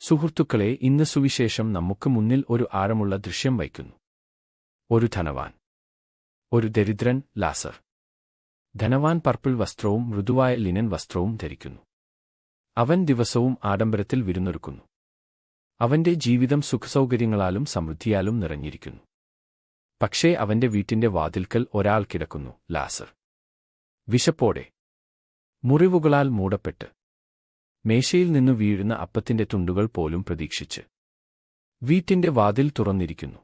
സുഹൃത്തുക്കളെ, ഇന്ന് സുവിശേഷം നമുക്ക് മുന്നിൽ ഒരു ആഴമുള്ള ദൃശ്യം വയ്ക്കുന്നു. ഒരു ധനവാൻ, ഒരു ദരിദ്രൻ, ലാസർ. ധനവാൻ പർപ്പിൾ വസ്ത്രവും മൃദുവായ ലിനൻ വസ്ത്രവും ധരിക്കുന്നു. അവൻ ദിവസവും ആഡംബരത്തിൽ വിരുന്നൊരുക്കുന്നു. അവന്റെ ജീവിതം സുഖസൗകര്യങ്ങളാലും സമൃദ്ധിയാലും നിറഞ്ഞിരിക്കുന്നു. പക്ഷേ അവന്റെ വീട്ടിന്റെ വാതിൽക്കൽ ഒരാൾ കിടക്കുന്നു, ലാസർ. വിശപ്പോടെ, മുറിവുകളാൽ മൂടപ്പെട്ട്, മേശയിൽ നിന്നു വീഴുന്ന അപ്പത്തിന്റെ തുണ്ടുകൾ പോലും പ്രതീക്ഷിച്ച്. വീട്ടിന്റെ വാതിൽ തുറന്നിരിക്കുന്നു.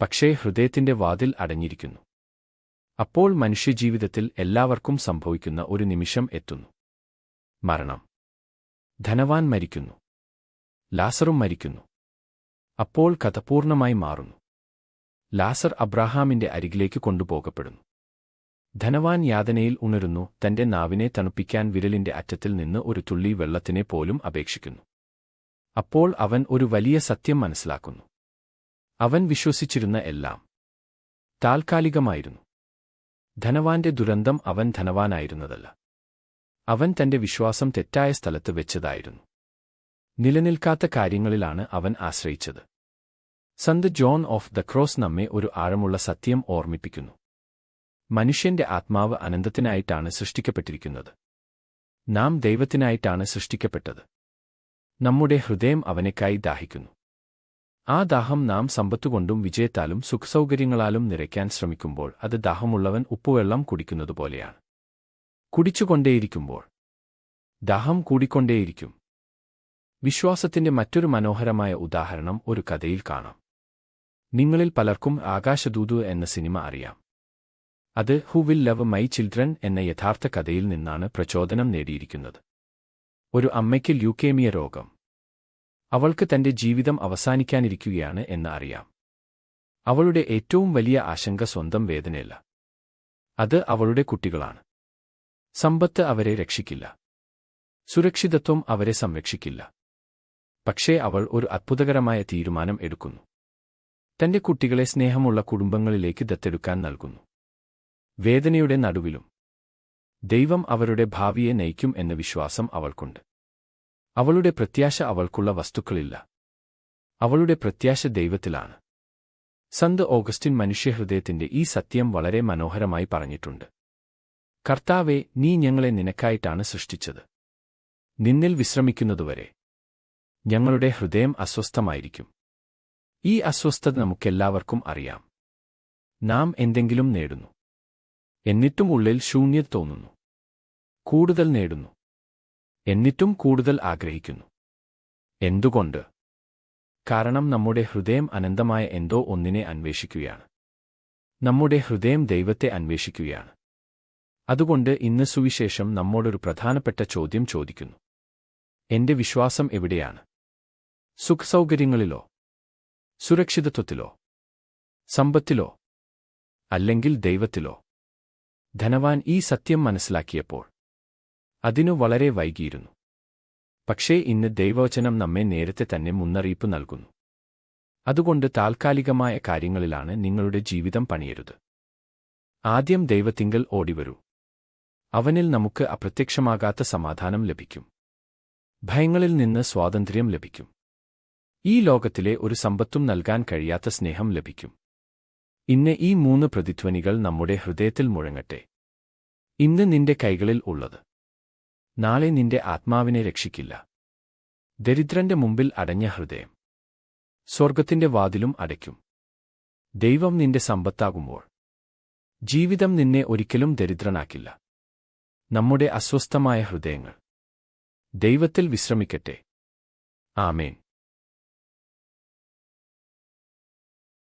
പക്ഷേ ഹൃദയത്തിന്റെ വാതിൽ അടഞ്ഞിരിക്കുന്നു. അപ്പോൾ മനുഷ്യജീവിതത്തിൽ എല്ലാവർക്കും സംഭവിക്കുന്ന ഒരു നിമിഷം എത്തുന്നു. മരണം. ധനവാൻ മരിക്കുന്നു. ലാസറും മരിക്കുന്നു. അപ്പോൾ കഥ പൂർണ്ണമായി മാറുന്നു. ലാസർ അബ്രാഹാമിന്റെ അരികിലേക്ക് കൊണ്ടുപോകപ്പെടുന്നു. ധനവാൻ യാതനയിൽ ഉണരുന്നു. തന്റെ നാവിനെ തണുപ്പിക്കാൻ വിരലിന്റെ അറ്റത്തിൽ നിന്ന് ഒരു തുള്ളി വെള്ളത്തിനെ പോലും അപേക്ഷിക്കുന്നു. അപ്പോൾ അവൻ ഒരു വലിയ സത്യം മനസ്സിലാക്കുന്നു. അവൻ വിശ്വസിച്ചിരുന്ന എല്ലാം താൽക്കാലികമായിരുന്നു. ധനവാന്റെ ദുരന്തം അവൻ ധനവാനായിരുന്നതല്ല. അവൻ തന്റെ വിശ്വാസം തെറ്റായ സ്ഥലത്ത് വെച്ചതായിരുന്നു. നിലനിൽക്കാത്ത കാര്യങ്ങളിലാണ് അവൻ ആശ്രയിച്ചത്. Saint John of the Cross നമ്മെ ഒരു ആഴമുള്ള സത്യം ഓർമ്മിപ്പിക്കുന്നു. മനുഷ്യന്റെ ആത്മാവ് അനന്തത്തിനായിട്ടാണ് സൃഷ്ടിക്കപ്പെട്ടിരിക്കുന്നത്. നാം ദൈവത്തിനായിട്ടാണ് സൃഷ്ടിക്കപ്പെട്ടത്. നമ്മുടെ ഹൃദയം അവനെക്കായി ദാഹിക്കുന്നു. ആ ദാഹം നാം സമ്പത്തുകൊണ്ടും വിജയത്താലും സുഖസൗകര്യങ്ങളാലും നിറയ്ക്കാൻ ശ്രമിക്കുമ്പോൾ അത് ദാഹമുള്ളവൻ ഉപ്പുവെള്ളം കുടിക്കുന്നതുപോലെയാണ്. കുടിച്ചുകൊണ്ടേയിരിക്കുമ്പോൾ ദാഹം കൂടിക്കൊണ്ടേയിരിക്കും. വിശ്വാസത്തിന്റെ മറ്റൊരു മനോഹരമായ ഉദാഹരണം ഒരു കഥയിൽ കാണാം. നിങ്ങളിൽ പലർക്കും ആകാശദൂത് എന്ന സിനിമ അറിയാം. അത് who will love my children എന്ന യഥാർത്ഥ കഥയിൽ നിന്നാണ് പ്രചോദനം നേടിയിരിക്കുന്നത്. ഒരു അമ്മയ്ക്ക് ല്യൂക്കേമിയ രോഗം. അവൾക്ക് തന്റെ ജീവിതം അവസാനിക്കാനിരിക്കുകയാണ് എന്ന് അറിയാം. അവളുടെ ഏറ്റവും വലിയ ആശങ്ക സ്വന്തം വേദനയല്ല. അത് അവളുടെ കുട്ടികളാണ്. സമ്പത്ത് അവരെ രക്ഷിക്കില്ല. സുരക്ഷിതത്വം അവരെ സംരക്ഷിക്കില്ല. പക്ഷേ അവൾ ഒരു അത്ഭുതകരമായ തീരുമാനം എടുക്കുന്നു. തന്റെ കുട്ടികളെ സ്നേഹമുള്ള കുടുംബങ്ങളിലേക്ക് ദത്തെടുക്കാൻ നൽകുന്നു. വേദനയുടെ നടുവിലും ദൈവം അവരുടെ ഭാവിയെ നയിക്കും എന്ന വിശ്വാസം അവൾക്കുണ്ട്. അവളുടെ പ്രത്യാശ അവൾക്കുള്ള വസ്തുക്കളില്ല. അവളുടെ പ്രത്യാശ ദൈവത്തിലാണ്. സന്ത് ഓഗസ്റ്റിൻ മനുഷ്യഹൃദയത്തിന്റെ ഈ സത്യം വളരെ മനോഹരമായി പറഞ്ഞിട്ടുണ്ട്. കർത്താവേ, നീ ഞങ്ങളെ നിനക്കായിട്ടാണ് സൃഷ്ടിച്ചത്. നിന്നിൽ വിശ്രമിക്കുന്നതുവരെ ഞങ്ങളുടെ ഹൃദയം അസ്വസ്ഥമായിരിക്കും. ഈ അസ്വസ്ഥത നമുക്കെല്ലാവർക്കും അറിയാം. നാം എന്തെങ്കിലും നേടുന്നു. എന്നിട്ടും ഉള്ളിൽ ശൂന്യത തോന്നുന്നു. കൂടുതൽ നേടുന്നു. എന്നിട്ടും കൂടുതൽ ആഗ്രഹിക്കുന്നു. എന്തുകൊണ്ട്? കാരണം നമ്മുടെ ഹൃദയം അനന്തമായ എന്തോ ഒന്നിനെ അന്വേഷിക്കുകയാണ്. നമ്മുടെ ഹൃദയം ദൈവത്തെ അന്വേഷിക്കുകയാണ്. അതുകൊണ്ട് ഇന്ന് സുവിശേഷം നമ്മോടൊരു പ്രധാനപ്പെട്ട ചോദ്യം ചോദിക്കുന്നു. എന്റെ വിശ്വാസം എവിടെയാണ്? സുഖസൗകര്യങ്ങളിലോ? സുരക്ഷിതത്വത്തിലോ? സമ്പത്തിലോ? അല്ലെങ്കിൽ ദൈവത്തിലോ? ധനവാൻ ഈ സത്യം മനസ്സിലാക്കിയപ്പോൾ അതിനു വളരെ വൈകിയിരുന്നു. പക്ഷേ ഇന്ന് ദൈവവചനം നമ്മെ നേരത്തെ തന്നെ മുന്നറിയിപ്പ് നൽകുന്നു. അതുകൊണ്ട് താൽക്കാലികമായ കാര്യങ്ങളിലാണ് നിങ്ങളുടെ ജീവിതം പണിയരുത്. ആദ്യം ദൈവത്തിങ്കൽ ഓടിവരൂ. അവനിൽ നമുക്ക് അപ്രത്യക്ഷമാകാത്ത സമാധാനം ലഭിക്കും. ഭയങ്ങളിൽ നിന്ന് സ്വാതന്ത്ര്യം ലഭിക്കും. ഈ ലോകത്തിലെ ഒരു സമ്പത്തും നൽകാൻ കഴിയാത്ത സ്നേഹം ലഭിക്കും. ഇന്ന് ഈ 3 പ്രതിധ്വനികൾ നമ്മുടെ ഹൃദയത്തിൽ മുഴങ്ങട്ടെ. ഇന്ന് നിന്റെ കൈകളിൽ ഉള്ളത് നാളെ നിന്റെ ആത്മാവിനെ രക്ഷിക്കില്ല. ദരിദ്രന്റെ മുമ്പിൽ അടഞ്ഞ ഹൃദയം സ്വർഗത്തിന്റെ വാതിലും അടയ്ക്കും. ദൈവം നിന്റെ സമ്പത്താകുമ്പോൾ ജീവിതം നിന്നെ ഒരിക്കലും ദരിദ്രനാക്കില്ല. നമ്മുടെ അസ്വസ്ഥമായ ഹൃദയങ്ങൾ ദൈവത്തിൽ വിശ്രമിക്കട്ടെ. ആമേൻ.